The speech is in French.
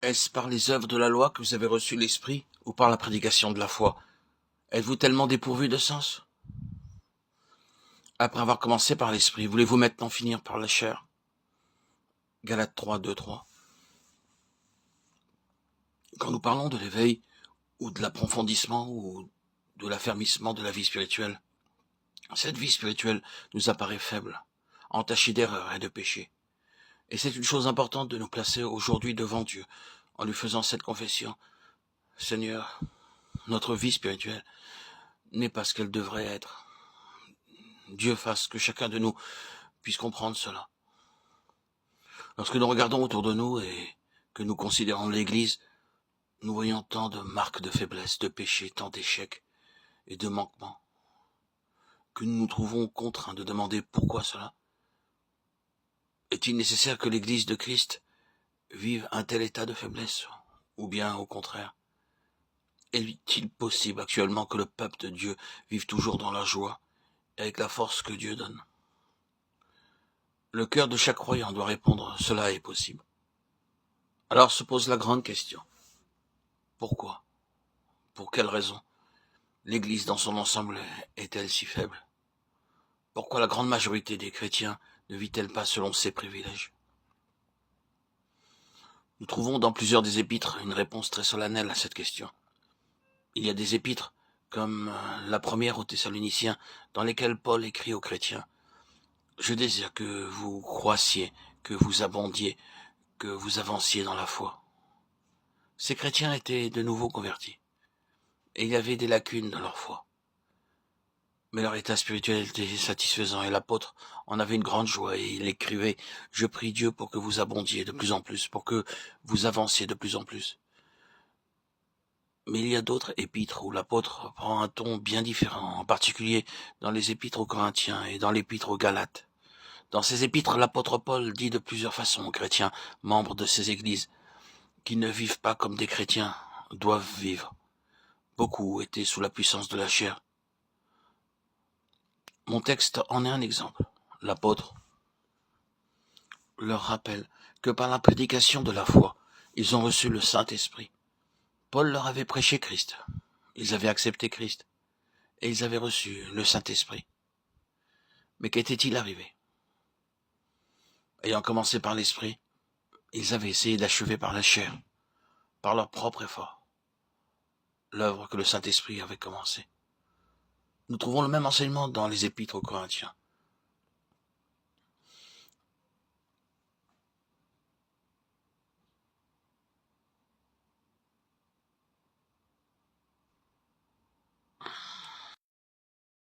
Est-ce par les œuvres de la loi que vous avez reçu l'Esprit ou par la prédication de la foi? Êtes-vous tellement dépourvu de sens? Après avoir commencé par l'Esprit, voulez-vous maintenant finir par la chair? Galates 3, 2, 3. Quand nous parlons de l'éveil ou de l'approfondissement ou de l'affermissement de la vie spirituelle, cette vie spirituelle nous apparaît faible, entachée d'erreurs et de péchés. Et c'est une chose importante de nous placer aujourd'hui devant Dieu en lui faisant cette confession. Seigneur, notre vie spirituelle n'est pas ce qu'elle devrait être. Dieu fasse que chacun de nous puisse comprendre cela. Lorsque nous regardons autour de nous et que nous considérons l'Église, nous voyons tant de marques de faiblesse, de péché, tant d'échecs et de manquements, que nous nous trouvons contraints de demander pourquoi cela. Est-il nécessaire que l'Église de Christ vive un tel état de faiblesse, ou bien au contraire? Est-il possible actuellement que le peuple de Dieu vive toujours dans la joie et avec la force que Dieu donne? Le cœur de chaque croyant doit répondre, cela est possible. Alors se pose la grande question. Pourquoi? Pour quelle raison l'Église dans son ensemble est-elle si faible? Pourquoi la grande majorité des chrétiens ne vit-elle pas selon ses privilèges? Nous trouvons dans plusieurs des épîtres une réponse très solennelle à cette question. Il y a des épîtres, comme la première aux Thessaloniciens, dans lesquelles Paul écrit aux chrétiens: « Je désire que vous croissiez, que vous abondiez, que vous avanciez dans la foi. » Ces chrétiens étaient de nouveau convertis, et il y avait des lacunes dans leur foi. Mais leur état spirituel était satisfaisant, et l'apôtre en avait une grande joie, et il écrivait: « Je prie Dieu pour que vous abondiez de plus en plus, pour que vous avanciez de plus en plus. » Mais il y a d'autres épîtres où l'apôtre prend un ton bien différent, en particulier dans les épîtres aux Corinthiens et dans l'épître aux Galates. Dans ces épîtres, l'apôtre Paul dit de plusieurs façons aux chrétiens, membres de ces églises, qui ne vivent pas comme des chrétiens doivent vivre. Beaucoup étaient sous la puissance de la chair. Mon texte en est un exemple. L'apôtre leur rappelle que par la prédication de la foi, ils ont reçu le Saint-Esprit. Paul leur avait prêché Christ. Ils avaient accepté Christ. Et ils avaient reçu le Saint-Esprit. Mais qu'était-il arrivé? Ayant commencé par l'Esprit, ils avaient essayé d'achever par la chair, par leur propre effort, l'œuvre que le Saint-Esprit avait commencée. Nous trouvons le même enseignement dans les épîtres aux Corinthiens.